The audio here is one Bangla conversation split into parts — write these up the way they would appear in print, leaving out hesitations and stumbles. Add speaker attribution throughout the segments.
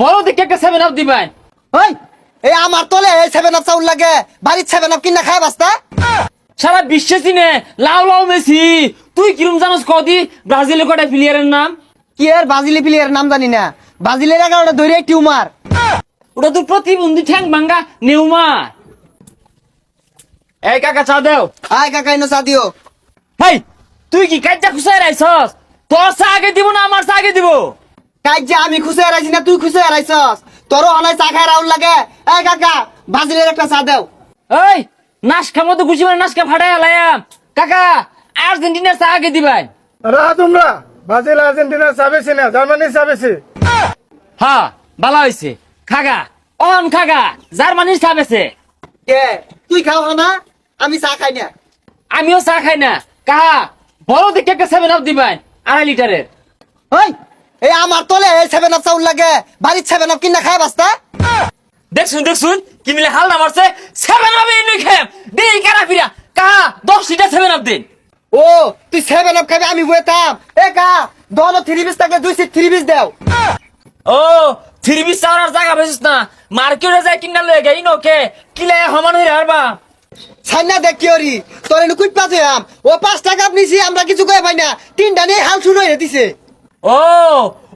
Speaker 1: বড় দেখে একটা 7 আপ দিবেন।
Speaker 2: ওই এই আমার তলে এই 7 আপ চাউল লাগে বাড়ির 7 আপ কিনা খায় বাস্তা।
Speaker 1: সারা বিশ্বে চিনে লাউ লাউ মেসি। তুই কিরম জানোস কদি ব্রাজিলের কটা প্লেয়ারের নাম?
Speaker 2: কি এর ব্রাজিলি প্লেয়ার নাম জানি না, ব্রাজিলের 11টা ধরে টিউমার।
Speaker 1: ওটা তোর প্রতিবন্ধী ঠ্যাং ভাঙ্গা নেউমার। এই কাকা চা দেও।
Speaker 2: আয় কাকা ইনো চা দিও।
Speaker 1: হেই তুই কি কাজটা খুশাই রাইছস? তোর চা আগে দিব না আমার চা আগে দিব?
Speaker 2: কাজ যে আমি খুশি হারাইছি না তুই খুশি হারাইছস? তোরও অনাই চা খায় রাউল লাগে। এই কাকা ব্রাজিলের একটা চা দেও।
Speaker 1: এই নাশকা মতো খুশি মানে নাশকা ফাটাই আলায়াম। কাকা আর্জেন্টিনার চা আগে দিবেন।
Speaker 3: রাহা তোমরা ব্রাজিল আর্জেন্টিনা চাবেছে না জার্মানি চাবেছে।
Speaker 1: হ্যাঁ ভালো হয়েছে। খাগা অন খাগা জার্মানির চা বেছে।
Speaker 2: কে তুই খাও না? আমি চা খাই না।
Speaker 1: আমিও চা খাই না। কাহা বড় দেখে একটা 7 আপ দিবেন 2.5 লিটারের।
Speaker 2: ওই এই আমার তলে এই 7 আপ চাউল লাগে বাড়ির 7 আপ কিনা খায় বাস্তা।
Speaker 1: দেখছুন কি মিলে হাল না মারছে। 7 আপ এনে খেম দেই কারা ফিরা। কাহা 10 লিটার 7 আপ দিন।
Speaker 2: ও তুই 7 আপ খাবি আমি বইতাম। এ কা দোনো 3 পিস থাকে 2 সিট 3 পিস দাও।
Speaker 1: ও 3 পিস চাওয়ার জায়গা বেছিস না মার্কেটে যাই কিনা লয়ে গেই নকে কিলে সমান হইরা আরবা।
Speaker 2: ছাইনা দেখ কি হরি তোর এনে কুইট পাতে আম ও 5 টাকা নিছি আমরা কিছু কই পাই না। 3টা নিয়ে হাল শুরু হয়ে দিছে।
Speaker 1: ও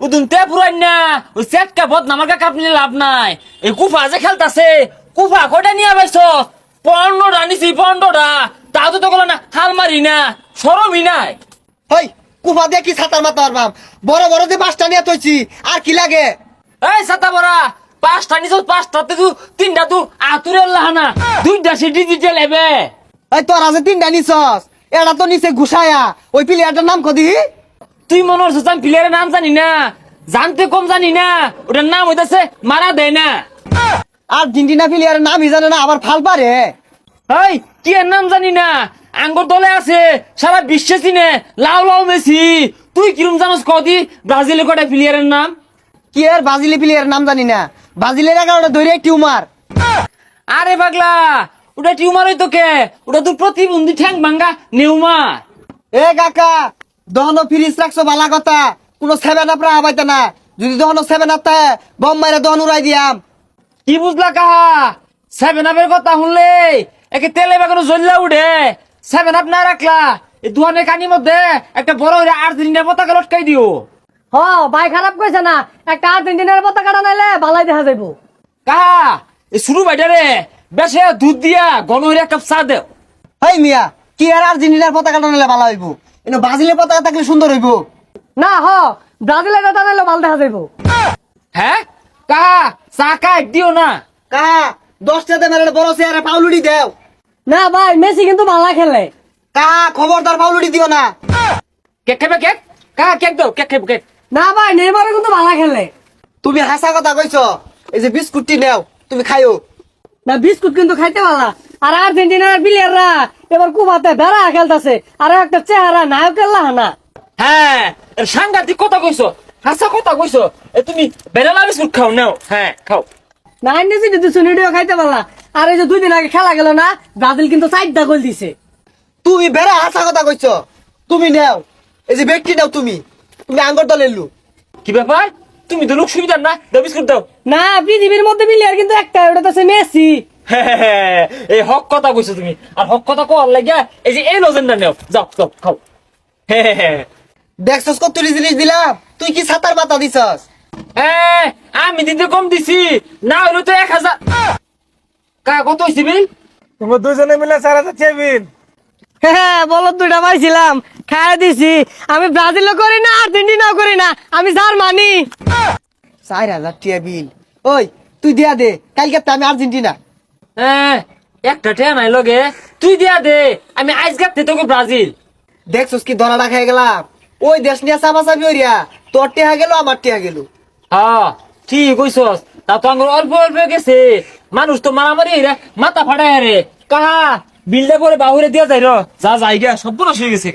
Speaker 1: উদুন তে পুরাই না ওই সেটকা বদ নামার কাপ নিলে লাভ নাই। এই কুফা যে খেলতাছে কুফা কয়টা নিয়ে আইছ? 15টা নিছি 15টা। তাও তো গলা না হাল মারি না শরমই নাই।
Speaker 2: হই কুফা দিয়ে কি ছাতার মাথা মারবাম? বড় বড় যে 5টা নিয়ে তৈছি আর কি লাগে?
Speaker 1: এই ছাতা বড়া 5টা নিছ 5টাতে তুই 3টা তুই আতুরে লাহানা 2টা সে ডিজিটাল এবে।
Speaker 2: এই তোরা যে 3টা নিছস এটা তো নিচে ঘুষায়া ওই প্লেয়ারটার নাম কদি?
Speaker 1: তুই মনে হচ্ছে আমি প্লেয়ারের নাম জানি না, জানতে কম জানি না। ওটার নাম হইতাছে মারা দেয় না।
Speaker 2: আর্জেন্টিনা প্লেয়ারের নামই জানে না আবার ফাল পারে।
Speaker 1: এই কি এর নাম জানি না, আঙ্গুর দলে আছে সারা বিশ্বে চিনে লাউ লাউ মেসি। তুই কিরম জানোস কদি ব্রাজিলের কটা প্লেয়ারের নাম?
Speaker 2: কি এর ব্রাজিলি প্লেয়ারের নাম জানি না, ব্রাজিলের 11টা ধরে টিউমার।
Speaker 1: আরে পাগলা ওটা টিউমার হইতো কে? ওটা তোর প্রতিবন্ধী ঠ্যাং ভাঙ্গা নেউমার।
Speaker 2: এ কাকা দহনো ফ্রিজ রাখছো বালা কথা, কোনো 7 আপ রা পাইতে না। যদি দহনো 7 আপ থাকে বম মাইরা দহন উড়াই দিয়াম।
Speaker 1: কি বুঝলা কাহা? 7 আপের কথা শুনলে একে তেলে বেগুন জ্বললা উঠে। 7 আপ না রাখলা এই দুহানের কানির মধ্যে একটা বড় আর্জেন্টিনার পতাকা লটকাই দিও।
Speaker 4: হ ভাই খারাপ কইছে না, একটা আর্জেন্টিনার পতাকাটা নাইলে ভালাই দেখা যাইব।
Speaker 1: কাহা এই শুরু বাইটারে বেশে দুধ দিয়া গণ হইরা এক কাপ চা দেও।
Speaker 2: হেই মিয়া কি আর আর্জেন্টিনার পতাকাটা নিলে ভালো হইব? এনে ব্রাজিলের পতাকা থাকলে সুন্দর হইব।
Speaker 4: না হ ব্রাজিলের কথা নাইলে ভাল দেখা যাইব।
Speaker 1: হ্যাঁ কাহা চা কাই দিও না।
Speaker 2: কাহা 10টাতে মেরে বড় চেয়ারে পাউলুড়ি দেও।
Speaker 4: না ভাই মেসি কিন্তু ভালো খেলে।
Speaker 2: কাহা খবরদার পাউলুড়ি দিও না।
Speaker 1: কেক খাবে কেক? কাহা কেক দাও, কেক খাইব কেক।
Speaker 4: না ভাই নেইমারও কিন্তু ভালো খেলে।
Speaker 2: তুমি হাসা কথা কইছো, এই যে বিস্কুটটি নেও তুমি খাইও।
Speaker 4: না বিস্কুট কিন্তু খাইতে ভালো। আর আর্জেন্টিনার প্লেয়াররা এবার কুবাতে বেড়া খেলতেছে আর একটা চেহারা নায়কের লাহানা।
Speaker 1: হ্যাঁ সাংঘাতিক কথা কইছো, হাসা কথা কইছো। এ তুমি বেড়ালা বিস্কুট খাও নাও। হ্যাঁ খাও।
Speaker 4: না নিজে যদি সুনিডিও খাইতে পারলা। আর এই যে 2 দিন আগে খেলা গেল না, ব্রাজিল কিন্তু 4টা গোল দিছে।
Speaker 2: তুমি বেড়া হাসা কথা কইছো। তুমি নেও এই যে ব্যক্তি নাও, তুমি তুমি আঙ্গর দলের লোক।
Speaker 1: কি ব্যাপার? তুমি তো লোক সুবিধা না, দাও বিস্কুট দাও।
Speaker 4: না পৃথিবীর মধ্যে প্লেয়ার কিন্তু একটা, ওটা তো মেসি।
Speaker 1: হ্যাঁ, এই হক কথা কইছো তুমি। আর হক কথা কর লাগিয়া এই যে এই লজেন্ডা নাও, যাও যাও খাও। হ্যাঁ
Speaker 2: দেখছস কত জিনিস দিলাম, তুই কি ছাতার পাতা দিছস?
Speaker 1: হ্যাঁ আমি দিতে কম দিছি না হইলো তো 1000। কা কত হইছে বিল?
Speaker 3: তোমরা দুজনে মিলে 4000 চেবিন।
Speaker 4: হ্যাঁ বলো 2টা পাইছিলাম খাই দিছি। আমি ব্রাজিলও করি না আর্জেন্টিনাও করি না, আমি জার্মানি।
Speaker 2: 4000 টিয়া বিল। ওই তুই দিয়া দে, কালকে তো আমি আর্জেন্টিনা।
Speaker 1: হ্যাঁ একটা ঠেয়া নাই লগে, তুই দিয়া দে। আমি আইস গাতে তোকে ব্রাজিল।
Speaker 2: দেখছস কি ধরাটা খাই গেলাম? ওই দেশ নিয়ে চাপাচাপি হইয়া তোর টেহা গেল আমার টেহা গেল।
Speaker 1: হ্যাঁ ঠিক কইছস। তা তো আঙ্গুর অল্প অল্প গেছে, মানুষ তো মারামারি রে মাথা ফাটায় রে। কাহা বিলটা পরে বাহুরে দিয়া যাই র, যা যাই গা সব নষ্ট হয়ে গেছে।